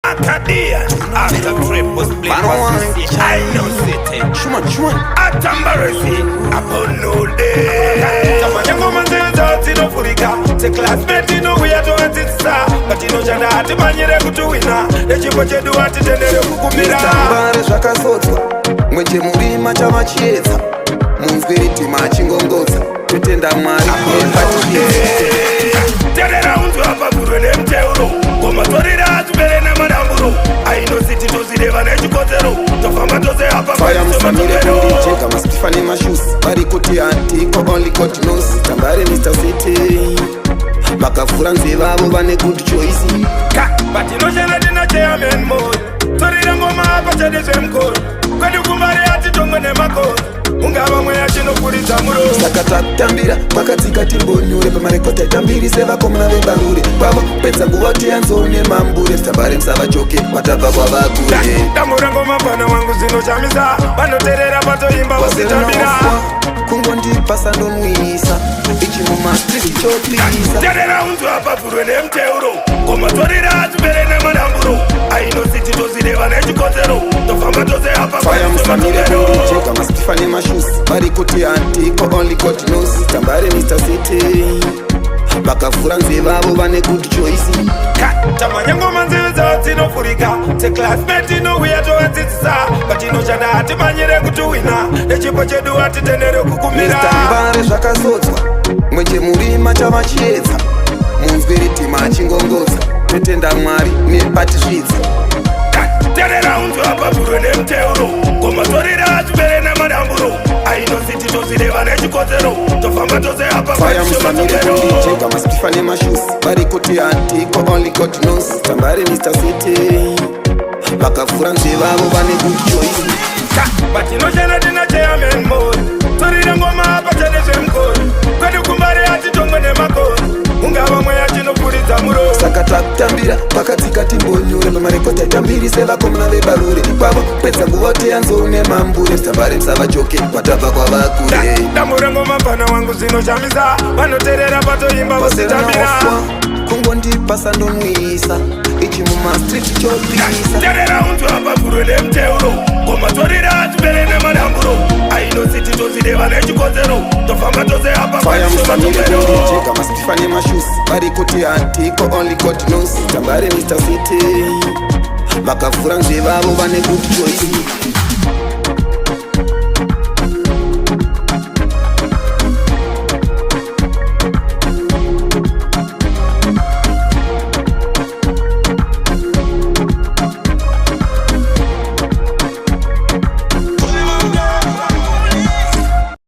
Akadia, after trip was playing I know city. Shuma. Atambarasi, upon no day. Tamanyango manzeza, tino furika. Te classmate, no we are doing it, sir. But you know, Jana, ati manyere kutuwina. Nechipo chedu ati tenere kukumira. Stambare zvakasotswa mwenje murima chamachiedza munzwiriti machingongodza kutenda Mwari tenera unzwa pagurwe nemteuro ngomatorira atubere namadamburo ainositi tozireva nechikodzero tofamba tose apa faya musamire kundicheka masitifa nemashusi vari kuti antiko only God knows Stambare Mr. City vakavhura nzevavo vane good choice patinoshana tinacheamen mode torira ngoma apa chedezvemukoro kwedu kumbari ati tomwe nemakoro ungava mweya chinokuridza muro saka takutambira kwakatsika timbonyure pamarekota itambiri sevakomana vebarure kwavo pedza nguva tiyanzone mambure Stambare musavachoke vatabva kwavakure tambura ngoma pana wangu zinoshamisa vanoterera patoimba usitambira kungondipasa ndonwisa ichi mumastriti chopisa terera unzwa pavhurwe nemteuro ngomatorira atubere nemadamburo ainositi tozireva nechikodzero tofamba tose apa faya musamire kundicheka masitifa nemashusi vari kuti antiko only God knows Stambare Mr. City vakavhura nzevavo vane good choice tamanyangoma nzevedzavo dzinofurika seclassmate inouya tovadzidzisa patinoshanda hatimanyire kutuwina nechipo chedu hatitenere kukumira Stambare zvakasotswa mwenje murima chavachiedza munzwiriti machingongodza totenda Mwari nepatisvidza terera unzwa pavhurwe nemteuro ngomatorira atubere namadamburo ainositi tozireva nechikodzero tofamba tose apa faya musamire kundicheka masitifa nemashusi vari kuti antiko only God knows Stambare Mr. City vakavhura nzevavo vane good choice patinoshana tinacheamen mode torira ngoma apa chedezvemukoro kwedu kumbari ati tomwe nemakoro ungava mweya chinokuridza muro saka takutambira pakatsika timbonyure pamarekota itambiri sevakomana vebarure kwavo pedza nguva tiyanzone mambure Stambare musavachoke vatabva kwavakure tambura ngoma pana wangu zinoshamisa vanoterera patoimba usitambira kungondipasa ndonwisa ichi mumastriti chopisa terera unzwa pavhurwe nemteuro ngomatorira atubere nemadamburo ainositi tozireva nechikodzero tofamba tose apa faya musamire kundicheka masitifa nemashusi vari kuti antiko only God knows Stambare Mr. City vakavhura nzevavo vane good choice